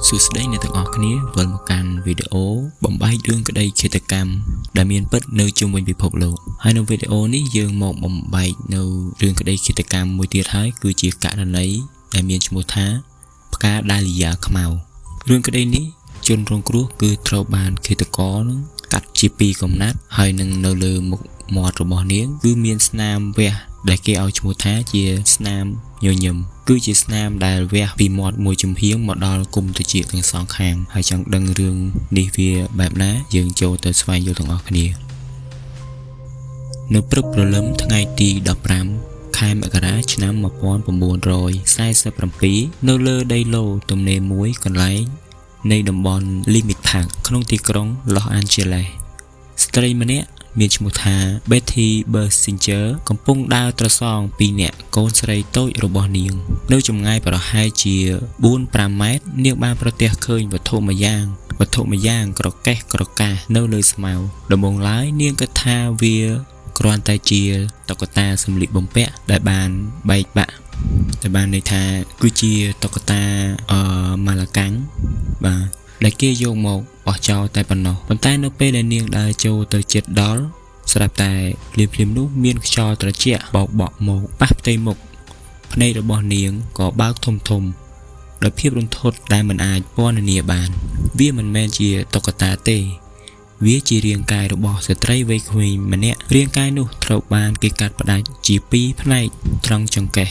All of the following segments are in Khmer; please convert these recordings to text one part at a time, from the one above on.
សួស្តីអ្នកទាំងអស់គ្នាវិលមកកាន់វីដេអូបំបែករឿងក្តីឃាតកម្មដែលមានពិតនៅជុំវិញពិភពលោកហើយនៅវីដេអូនេះយើងមកបំបែកនៅរឿងក្តីឃាតកម្មមួយទៀតហើយគឺជាករណីដែលមានឈ្មោះថាផ្កាដាលីយ៉ាខ្មៅរឿងក្តីនេះជនរងគ្រោះគឺត្រូវបានឃាតករនឹងកាត់ជាពីរកំណាត់ហើយនឹងនៅលើមុខមាត់របស់នាងគឺមានស្នាមវះដែលគេឲ្យឈ្មោះថាជាស្នាមញញឹមគឺជាស្នាមដែលវះពីមាត់មួយចំហៀងមកដល់គុំត្រចៀកទាំងសងខាងហើយចង់ដឹងរឿងនេះវាបែបណាយើងចូលទៅស្វែងយល់ទាំងអស់គ្នានៅព្រឹកព្រលឹមថ្ងៃទី15ខែមករាឆ្នាំ1947នៅលើដីឡូទំនេរមួយកន្លែងនៃតំបន់ Limit Park ក្នុងទីក្រុង Los Angeles ស្ត្រីម្នាក់មានឈ្មោះថា Betty Bersinger កំពុងដើរត្រសងពីអ្នកកូនស្រីតូចរបស់នាងនៅចម្ងាយប្រហែលជា 4-5 ម៉ែត្រនាងបានប្រទះឃើញវត្ថុមួយយ៉ាងក្រកេះក្រកាសនៅលើស្មៅដំបូងឡើយនាងគិតថាវាគ្រាន់តែជាតុក្កតាសម្លៀកបំពាក់ដែលបានបែកបាក់តែបានន័យថាគឺជាតុក្កតាម៉ាឡាកាំងបាទដែលគេយកមកបោះចោលតែប៉ុណ្ណោះប៉ុន្តែនៅពេលដែលនាងដើរចូលទៅជិតដល់ស្រាប់តែភ្លាមនោះមានខ្យល់ត្រជាក់បោកបក់មកប៉ះផ្ទៃមុខភ្នែករបស់នាងក៏បើកធំដោយភាពរន្ធត់ដែលមិនអាចពណ៌នាបានវាមិនមែនជាតុក្កតាទេវាជារាងកាយរបស់ស្ត្រីវ័យក្មេងម្នាក់រាងកាយនោះត្រូវបានគេកាត់ផ្ដាច់ជាពីរផ្នែកត្រង់ចង្កេះ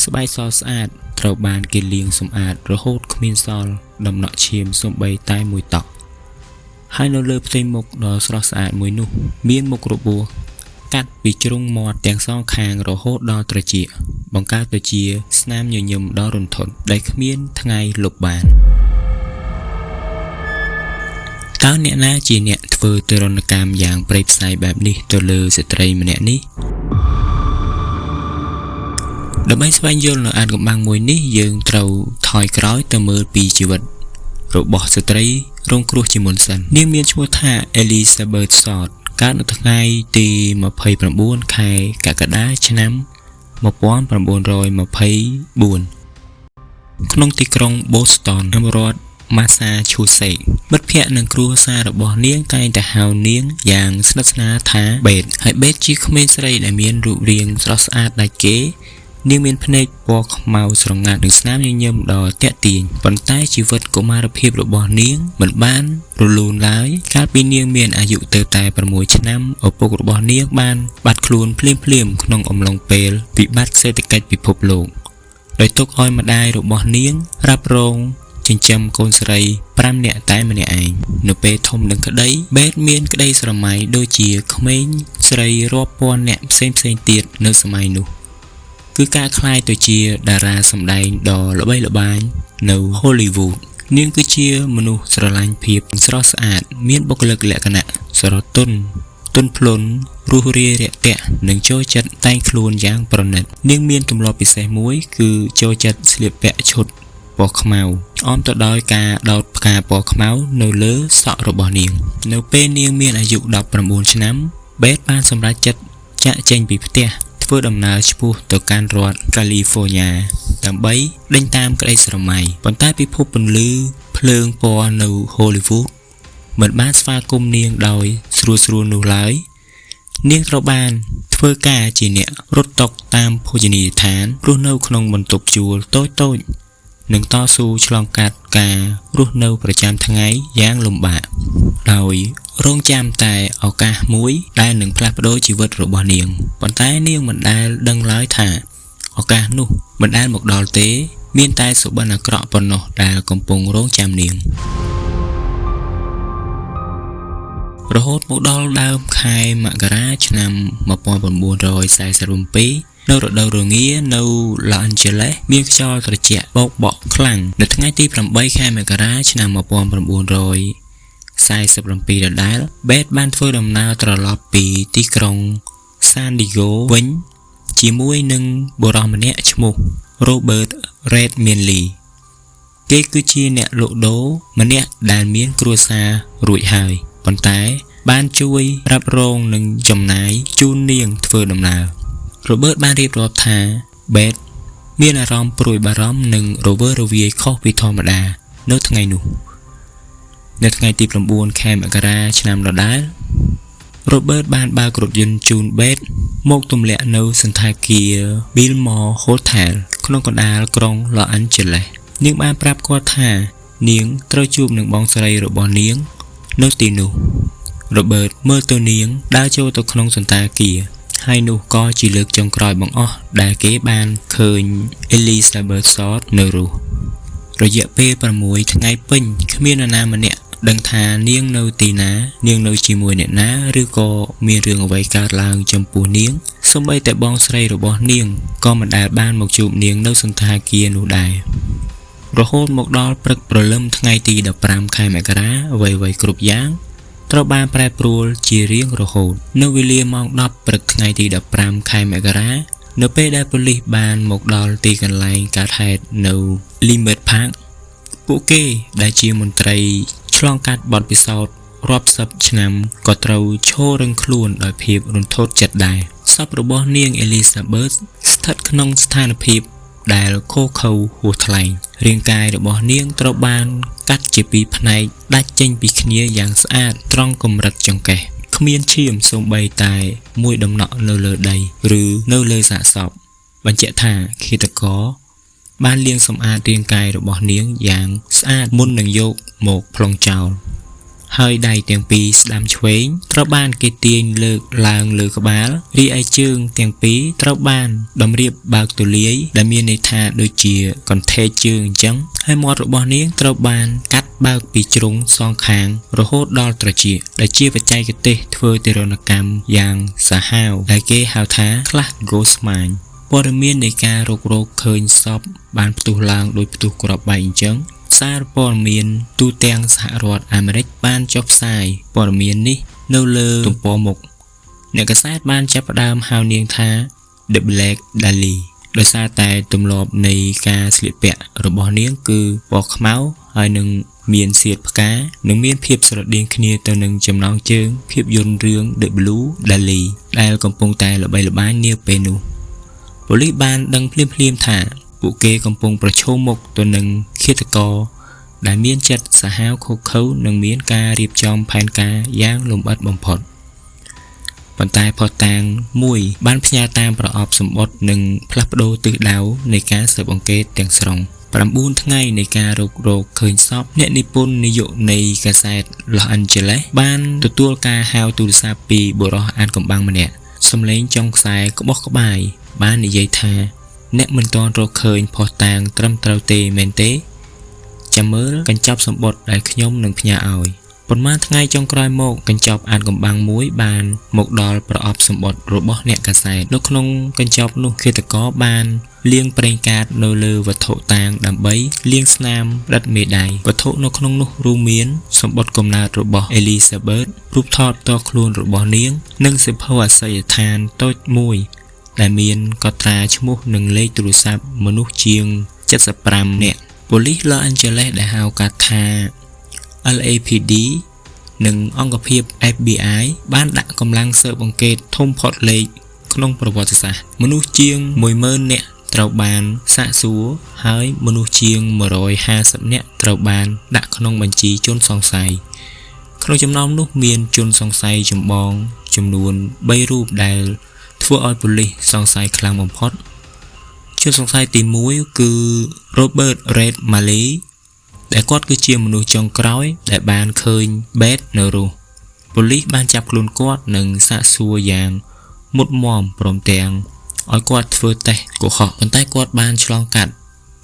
ស្បែកសស្អាតត្រូវបានគេលាងសម្អាតរហូតគ្មានសល់ដំណក់ឈាមសូម្បីតែមួយតក់ហើយនៅលើផ្ទៃមុខដ៏ស្រស់ស្អាតមួយនោះមានមុខរបួសកាត់ពីជ្រុងមាត់ទាំងសងខាងរហូតដល់ត្រចៀកបង្កើតទៅជាស្នាមញញឹមដ៏រន្ធត់ដែលគ្មានថ្ងៃលុបបានតើអ្នកណាជាអ្នកធ្វើទរណកម្មយ៉ាងព្រៃផ្សៃបែបនេះទៅលើស្ត្រីម្នាក់នេះដើម្បីស្វែងយល់នៅអាថ៌កំបាំងមួយនេះយើងត្រូវថយក្រោយទៅមើលពីជីវិតរបស់ស្ត្រីរងគ្រោះជាមុនសិននាងមានឈ្មោះថា Elizabeth Short កើតនៅថ្ងៃទី29ខែកក្កដាឆ្នាំ1924ក្នុងទីក្រុង Boston រដ្ឋ Massachusetts មិត្តភ័ក្តិនិងគ្រួសាររបស់នាងតែងតែហៅនាងយ៉ាងស្និទ្ធស្នាលថា Beth ហើយ Beth ជាក្មេងស្រីដែលមានរូបរាងស្រស់ស្អាតដាច់គេនាងមានភ្នែកពណ៌ខ្មៅស្រងាត់និងស្នាមញញឹមដ៏ទាក់ទាញប៉ុន្តែជីវិតកុមារភាពរបស់នាងមិនបានរលូនឡើយកាលពីនាងមានអាយុទៅតែ6ឆ្នាំឪពុករបស់នាងបានបាត់ខ្លួនភ្លាមក្នុងអំឡុងពេលវិបត្តិសេដ្ឋកិច្ចពិភពលោកដោយទុកឲ្យម្ដាយរបស់នាងរ៉ាប់រងចិញ្ចឹមកូនស្រី5នាក់តែម្នាក់ឯងនៅពេលធំនឹងក្តីបេតមានក្តីស្រមៃដូចជាក្មេងស្រីរាប់ពាន់នាក់ផ្សេងទៀតនៅសម័យនោះគឺការក្លាយទៅជាតារាសម្ដែងដ៏ល្បីល្បាញនៅ Hollywood នាងគឺជាមនុស្សស្រឡាញ់ភាពស្រស់ស្អាតមានបុគ្គលិកលក្ខណៈស្រទន់ទន់ភ្លន់រួសរាយរាក់ទាក់និងចូលចិត្តតែងខ្លួនយ៉ាងប្រណិតនាងមានទម្លាប់ពិសេសមួយគឺចូលចិត្តស្លៀកពាក់ឈុតពណ៌ខ្មៅអមទៅដោយការដោតផ្កាពណ៌ខ្មៅនៅលើសក់របស់នាងនៅពេលនាងមានអាយុ19ឆ្នាំបេតបានសម្រេចចិត្តចាកចេញពីផ្ទះធ្វើដំណើរឆ្ពោះទៅកាន់រដ្ឋ California ដើម្បីដេញតាមក្តីស្រមៃប៉ុន្តែពិភពពន្លឺភ្លើងពណ៌នៅ Hollywood មិនបានស្វាគមន៍នាងដោយស្រួលនោះឡើយនាងត្រូវបានធ្វើការជាអ្នករត់តុតាមភោជនីយដ្ឋានរស់នៅក្នុងបន្ទប់ជួលតូចនិងតស៊ូឆ្លងកាត់ការរស់នៅប្រចាំថ្ងៃយ៉ាងលំបាកដោយរងចាំតែឱកាសមួយដែលនឹងផ្លាស់ប្ដូរជីវិតរបស់នាងប៉ុន្តែនាងមិនដែលដឹងឡើយថាឱកាសនោះមិនដែលមកដល់ទេមានតែសុបិនអាក្រក់ប៉ុណ្ណោះដែលកំពុងរងចាំនាងរហូតមកដល់ដើមខែមករាឆ្នាំ1947នៅរដូវរងានៅ Los Angeles មានខ្យល់ត្រជាក់បោកបក់ខ្លាំងនៅថ្ងៃទី8ខែមករាឆ្នាំ1947ដដែល Beth បានធ្វើដំណើរត្រឡប់ពីទីក្រុង San Diego វិញជាមួយនឹងបុរសម្នាក់ឈ្មោះ Robert Redmanley គេគឺជាអ្នកលក់ដូរម្នាក់ដែលមានគ្រួសាររួចហើយប៉ុន្តែបានជួយរ៉ាប់រងនិងចំណាយជូននាងធ្វើដំណើរRobert បានរៀបរាប់ថា Beth មានអារម្មណ៍ព្រួយបារម្ភនិងរវើរវាយខុសពីធម្មតា នៅថ្ងៃនោះនៅថ្ងៃទី9 ខែមករាឆ្នាំដដែល Robert បានបើករថយន្តជូន Beth មកទម្លាក់នៅសន្តាគារ Biltmore Hotel ក្នុងកណ្ដាលក្រុង Los Angeles នាងបានប្រាប់គាត់ថានាងត្រូវជួបនឹងបងស្រីរបស់នាងនៅទីនោះ Robert មើលទៅនាងដើរចូលទៅក្នុងសន្តាគារហើយនោះក៏ជាលើកចុងក្រោយបង្អស់ដែលគេបានឃើញ Elizabeth Short នៅរស់រយៈពេល6ថ្ងៃពេញគ្មាននរណាម្នាក់ដឹងថានាងនៅទីណានាងនៅជាមួយអ្នកណាឬក៏មានរឿងអ្វីកើតឡើងចំពោះនាងសូម្បីតែបងស្រីរបស់នាងក៏មិនដែលបានមកជួបនាងនៅសន្តាគារនោះដែររហូតមកដល់ព្រឹកព្រលឹមថ្ងៃទី15 ខែមករាអ្វីៗគ្រប់យ៉ាងត្រូវបានប្រែប្រួលជារៀងរហូតនៅវេលាម៉ោង10ព្រឹកថ្ងៃទី15 ខែមករានៅពេលដែលប៉ូលីសបានមកដល់ទីកន្លែងកើតហេតុនៅ Limit Park ពួកគេដែលជាមន្ត្រីឆ្លងកាត់បទពិសោធន៍រាប់សិបឆ្នាំក៏ត្រូវឈររឹងខ្លួនដោយភាពរន្ធត់ចិត្តដែរសពរបស់នាង Elizabeth ស្ថិតក្នុងស្ថានភាពដែលខូខើហួសថ្លែងរាងកាយរបស់នាងត្រូវបានកាត់ជាពីរផ្នែកដាច់ចេញពីគ្នាយ៉ាងស្អាតត្រង់កម្រិតចង្កេះគ្មានឈាមសូម្បីតែមួយដំណក់នៅលើដីឬនៅលើសាកសពបញ្ជាក់ថាឃាតករបានលាងសម្អាតរាងកាយរបស់នាងយ៉ាងស្អាតមុននឹងយកមកប្លង់ចោលហើយដៃទាំងពីរស្ដាំឆ្វេងត្រូវបានគេទាញលើកឡើងលើក្បាលរីឯជើងទាំងពីរត្រូវបានតម្រៀបបើកទូលាយដែលមានន័យថាដូចជាកន្ធែកជើងអញ្ចឹងហើយមាត់របស់នាងត្រូវបានកាត់បើកពីជ្រុងសងខាងរហូតដល់ត្រចៀកដែលជាបច្ចេកទេសធ្វើទារុណកម្មយ៉ាងសាហាវដែលគេហៅថា Class Ghost Mine ព័ត៌មាននៃការរកឃើញសពបានផ្ទុះឡើងដោយផ្ទុះគ្រាប់បែកអញ្ចឹងសារព័ត៌មានទូទាំងសហរដ្ឋអាមេរិកបានចុះផ្សាយព័ត៌មាននេះនៅលើទំព័រមុខអ្នកកាសែតបានចាប់ផ្ដើមហៅនាងថា The Black Dahlia ដោយសារតែទម្លាប់នៃការស្លៀកពាក់របស់នាងគឺពណ៌ខ្មៅហើយនឹងមានសៀតផ្កានិងមានភាពស្រដៀងគ្នាទៅនឹងចំណងជើងភាពយន្តរឿង The Blue Dahlia ដែលកំពុងតែល្បីល្បាញនាពេលនោះប៉ូលីសបានដឹងភ្លាមៗថាពួកគេកំពុងប្រឈមមុខទៅនឹងឃាតករដែលមានចិត្តសាហាវខុសខើនិងមានការរៀបចំផែនការយ៉ាងលម្អិតបំផុតប៉ុន្តែភស្តុតាងមួយបានផ្ញើតាមប្រអប់សម្បត្តិនិងផ្លាស់ប្ដូរទិសដៅនៃការស៊ើបអង្កេតទាំងស្រុង9ថ្ងៃនៃការរកឃើញសពអ្នកនិពន្ធនាយកនៃកាសែត Los Angeles បានទទួលការហៅទូរស័ព្ទពីបុរសអានកំបាំងម្នាក់សម្លេងចុងខ្សែក្បោះក្បាយបាននិយាយថាអ្នកមិនទាន់រកឃើញភស្តុតាងត្រឹមត្រូវទេមែនទេចាំមើលកញ្ចប់សម្បត្តិដែលខ្ញុំនឹងផ្ញើឲ្យប៉ុន្មានថ្ងៃចុងក្រោយមកកញ្ចប់អានកំបាំងមួយបានមកដល់ប្រអប់សម្បត្តិរបស់អ្នកកាសែតនៅក្នុងកញ្ចប់នោះឃាតករបានលាងប្រេងកាតនៅលើវត្ថុតាងដើម្បីលាងស្នាមដិតមេដៃវត្ថុនៅក្នុងនោះរួមមានសម្បត្តិកំណើតរបស់ Elizabeth រូបថតផ្ទាល់ខ្លួនរបស់នាងនិងសៀវភៅអាសយដ្ឋានតូចមួយដែលមានកត់ត្រាឈ្មោះនិងលេខទូរស័ព្ទមនុស្សជាង75នាក់ប៉ូលីស Los Angeles ដែលហៅកាត់ថា LAPD និងអង្គភាព FBI បានដាក់កម្លាំងស៊ើបអង្កេតធំផុតលេខក្នុងប្រវត្តិសាស្ត្រមនុស្សជាង 10,000 នាក់ត្រូវបានសាកសួរហើយមនុស្សជាង150 នាក់ត្រូវបានដាក់ក្នុងបញ្ជីជនសង្ស័យក្នុងចំណោមនោះមានជនសង្ស័យចម្បងចំនួន3រូបដែលធ្វើឲ្យប៉ូលីសសង្ស័យខ្លាំងបំផុតជនសង្ស័យទី1គឺ Robert Red Malley ដែលគាត់គឺជាមនុស្សចុងក្រោយដែលបានឃើញ Beth នៅរស់ប៉ូលីសបានចាប់ខ្លួនគាត់និងសាកសួរយ៉ាងមុតមមព្រមទាំងឲ្យគាត់ធ្វើតេស្តកុហកប៉ុន្តែគាត់បានឆ្លងកាត់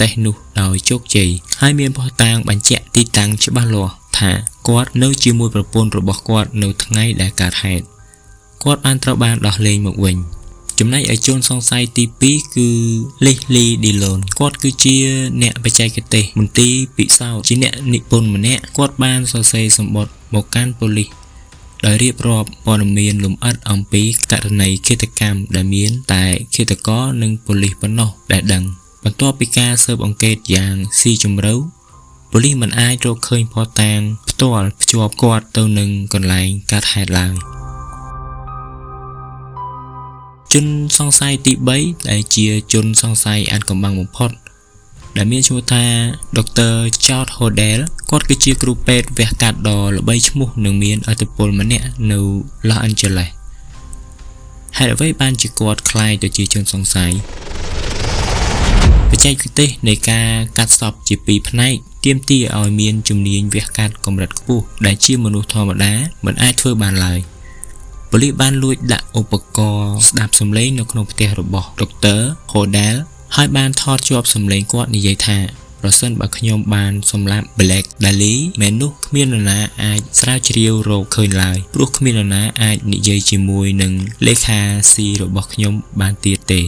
តេស្តនោះដោយជោគជ័យហើយមានភស្តុតាងបញ្ជាក់ទីតាំងច្បាស់លាស់ថាគាត់នៅជាមួយប្រពន្ធរបស់គាត់នៅថ្ងៃដែលកើតហេតុគាត់បានត្រូវបានដោះលែងមកវិញចំណែកឯជនសង្ស័យទី2គឺ Leslie Dillon គាត់គឺជាអ្នកបច្ចេកទេសមន្ទីរពិសោធន៍ជាអ្នកនិពន្ធម្នាក់គាត់បានសរសេរសម្បត្តិមកកាន់ប៉ូលីសដោយរៀបរាប់ព័ត៌មានលម្អិតអំពីករណីឃាតកម្មដែលមានតែឃាតករនិងប៉ូលីសប៉ុណ្ណោះដែលដឹងបន្ទាប់ពីការស៊ើបអង្កេតយ៉ាងស៊ីជម្រៅប៉ូលីសមិនអាចរកឃើញភស្តុតាងផ្ទាល់ភ្ជាប់គាត់ទៅនឹងកន្លែងកើតហេតុឡើយជនសង្ស័យទី3ដែលជាជនសង្ស័យអាថ៌កំបាំងបំផុត ដែលមានឈ្មោះថា Dr. George Hodel គាត់គឺជាគ្រូពេទ្យវះកាត់ដ៏ល្បីឈ្មោះនិងមានឥទ្ធិពលម្នាក់នៅ Los Angeles ហេតុអ្វីបានជាគាត់ក្លាយទៅជាជនសង្ស័យបច្ចេកទេសនៃការកាត់សពជាពីរផ្នែកទាមទារឲ្យមានជំនាញវះកាត់កម្រិតខ្ពស់ដែលជាមនុស្សធម្មតាមិនអាចធ្វើបានឡើយប៉ូលីសបានលួចដាក់ឧបករណ៍ស្ដាប់សំឡេងនៅក្នុងផ្ទះរបស់ Dr. Hodel ហើយបានថតជាប់សំឡេងគាត់និយាយថាប្រសិនបើខ្ញុំបានសម្លាប់ Black Dahlia មែននោះគ្មាននរណាអាចស្រាវជ្រាវរកឃើញឡើយព្រោះគ្មាននរណាអាចនិយាយជាមួយនឹងលេខាស៊ីរបស់ខ្ញុំបានទៀតទេ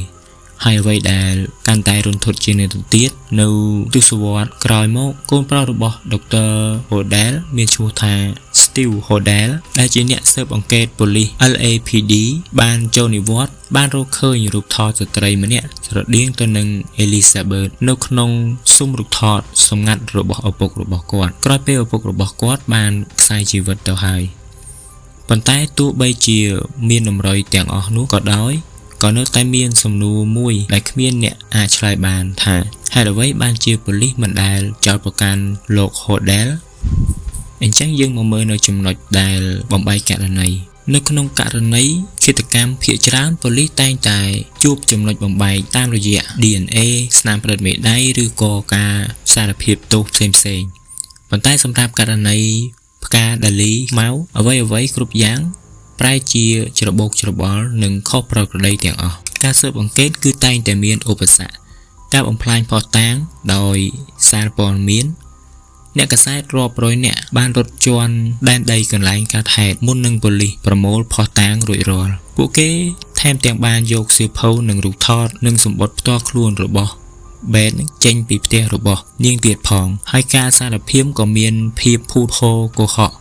ហើយអ្វីដែលកាន់តែរន្ធត់ជាងនេះទៅទៀតនៅទសវត្សរ៍ក្រោយមកកូនប្រុសរបស់ Dr. Hodel មានឈ្មោះថា Steve Hodel ដែលជាអ្នកស៊ើបអង្កេតប៉ូលីស LAPD បានចូលនិវត្តន៍បានរកឃើញរូបថតស្ត្រីម្នាក់ស្រដៀងទៅនឹង Elizabeth នៅក្នុងស៊ុំរូបថតសម្ងាត់របស់ឪពុករបស់គាត់ក្រោយពេលឪពុករបស់គាត់បានខ្សែជីវិតទៅហើយប៉ុន្តែទោះបីជាមានតម្រុយទាំងអស់នោះក៏ដោយក៏នៅតែមានសំណួរមួយដែលគ្មានអ្នកអាចឆ្លើយបានថាហេតុអ្វីបានជាប៉ូលីសមិនដែលចោទប្រកាន់លោក Hodel អញ្ចឹងយើងមកមើលនៅចំណុចដែលបំបីករណីនៅក្នុងករណីឃាតកម្មភាគច្រើនប៉ូលីសតែងតែជួបចំណុចបំបែកតាមរយៈ DNA ស្នាមប្រឌិតមេដៃឬក៏ការសារភាពទោសផ្សេងៗប៉ុន្តែសម្រាប់ករណីផ្កាដាលីមកអ្វីៗគ្រប់យ៉ាងប្រែជាច្របូកច្របល់និងខុសប្រក្រតីទាំងអស់ការស៊ើបអង្កេតគឺតែងតែមានឧបសគ្គការបំផ្លាញភស្តុតាងដោយសារព័ត៌មានអ្នកកាសែតរាប់រយនាក់បានរត់ជន់ដែនដីកន្លែងកើតហេតុមុននឹងប៉ូលីសប្រមូលភស្តុតាងរួចរាល់ពួកគេថែមទាំងបានយកសៀវភៅនិងរូបថតនិងសម្បត្តិផ្ទាល់ខ្លួនរបស់ Beth ចេញពីផ្ទះរបស់នាងទៀតផងហើយការសារភាពក៏មានភាពភូតភរកុហក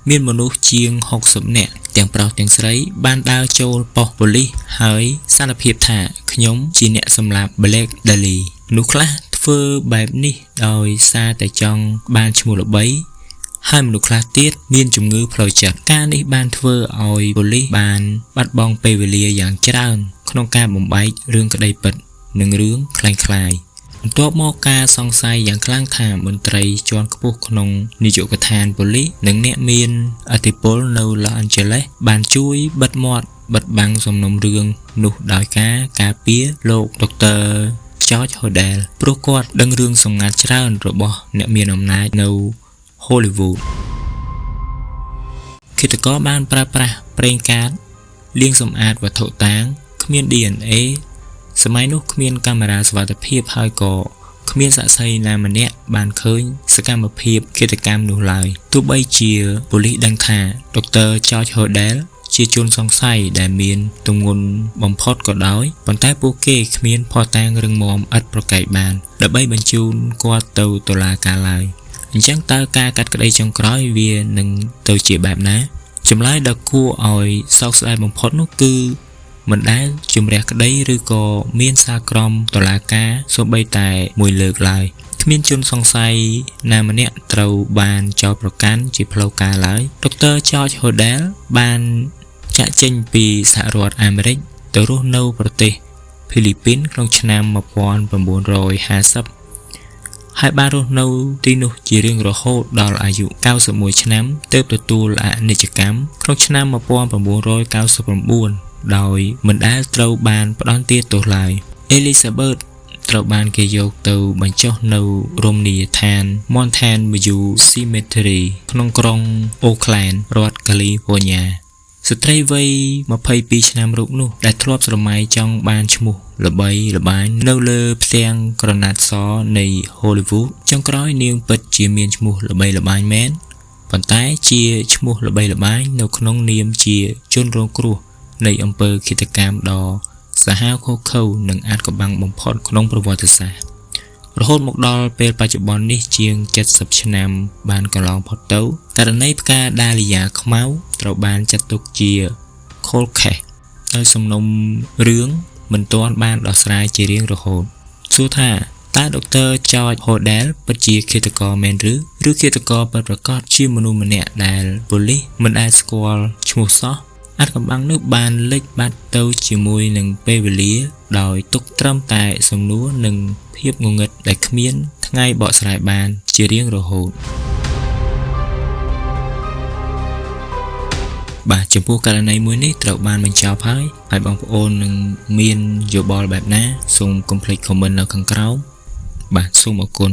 មានមនុស្សជាង60នាក់ទាំងប្រុសទាំងស្រីបានដើរចូលប៉ុស្តិ៍ប៉ូលីសហើយសារភាពថាខ្ញុំជាអ្នកសម្លាប់ Black Dahlia មនុស្សខ្លះធ្វើបែបនេះដោយសារតែចង់បានឈ្មោះល្បីហើយមនុស្សខ្លះទៀតមានជំងឺផ្លូវចិត្តការនេះបានធ្វើឲ្យប៉ូលីសបានបាត់បង់ពេលវេលាយ៉ាងច្រើនក្នុងការបំបែករឿងក្តីពិតនិងរឿងคล้ายៗបន្ទាប់មកការសង្ស័យយ៉ាងខ្លាំងថាមន្ត្រីជាន់ខ្ពស់ក្នុងនាយកដ្ឋានប៉ូលីសនិងអ្នកមានឥទ្ធិពលនៅ Los Angeles បានជួយបិទមាត់បិទបាំងសំណុំរឿងនោះដោយការពារលោក Dr. George Hodel ព្រោះគាត់ដឹងរឿងសម្ងាត់ច្រើនរបស់អ្នកមានអំណាចនៅ Hollywood ឃាតករបានប្រើប្រាស់ប្រេងកាតលាងសម្អាតវត្ថុតាងគ្មាន DNA សម័យនោះគ្មានកាមេរ៉ាសុវត្ថិភាពហើយក៏គ្មានសាក្សីណាម្នាក់បានឃើញសកម្មភាពឃាតកម្មនោះឡើយទោះបីជាប៉ូលីសដឹងថា Dr. George Hodel ជាជនសង្ស័យដែលមានទម្ងន់បំផុតក៏ដោយប៉ុន្តែពួកគេគ្មានភស្តុតាងរឹងមាំឥតប្រកែកបានដើម្បីបញ្ជូនគាត់ទៅតុលាការឡើយអញ្ចឹងតើការកាត់ក្តីចុងក្រោយវានឹងទៅជាបែបណាចម្លើយដ៏គួរឲ្យសោកស្ដាយបំផុតនោះគឺមិនដែលជំរះក្តីឬក៏មានសារក្រមតុលាការសូម្បីតែមួយលើកឡើយគ្មានជនសង្ស័យណាម្នាក់ត្រូវបានចោទប្រកាន់ជាផ្លូវការឡើយ Dr. George Hodel បានចាក់ចេញពីសហរដ្ឋអាមេរិកទៅរស់នៅប្រទេសហ្វីលីពីនក្នុងឆ្នាំ1950ហើយបានរស់នៅទីនោះជារៀងរហូតដល់អាយុ91ឆ្នាំទើបទទួលអនិច្ចកម្មក្នុងឆ្នាំ1999ដោយមិនដែលត្រូវបានផ្ដន្ទាទោសឡើយ Elizabeth ត្រូវបានគេយកទៅបញ្ចុះនៅរមណីយដ្ឋាន Mountain View Cemetery ក្នុងក្រុង Oakland រដ្ឋ California ស្ត្រីវ័យ22ឆ្នាំរូបនោះដែលធ្លាប់ស្រមៃចង់បានឈ្មោះល្បីល្បាញនៅលើផ្ទាំងក្រណាត់សនៃ Hollywood ចុងក្រោយនាងពិតជាមានឈ្មោះល្បីល្បាញមែនប៉ុន្តែជាឈ្មោះល្បីល្បាញនៅក្នុងនាមជាជនរងគ្រោះនៃអំពើឃាតកម្មដ៏សាហាវឃោរឃៅនិងអាថ៌កំបាំងបំផុតក្នុងប្រវត្តិសាស្ត្ររហូតមកដល់ពេលបច្ចុប្បន្ននេះជាង70ឆ្នាំបានកន្លងផុតទៅករណីផ្កាដាលីយ៉ាខ្មៅត្រូវបានចាត់ទុកជា cold case ដោយសំណុំរឿងមិនទាន់បានដោះស្រាយជារៀងរហូតសួរថាតើ Dr. George Hodel ពិតជាឃាតករមែនឬឃាតករពិតប្រាកដជាមនុស្សម្នាក់ដែលប៉ូលីសមិនអាចស្គាល់ឈ្មោះសោះ អាថ៌កំបាំងនោះបានលេចបាត់ទៅជាមួយនឹងពេលវេលាដោយទុកត្រឹមតែសំណួរនិងភាពងងឹតដែលគ្មានថ្ងៃបកស្រាយបានជារៀងរហូតបាទចំពោះករណីមួយនេះត្រូវបានបញ្ចប់ហើយបងប្អូននឹងមានយោបល់បែបណាសូមកុំភ្លេច comment នៅខាងក្រោមបាទសូមអរគុណ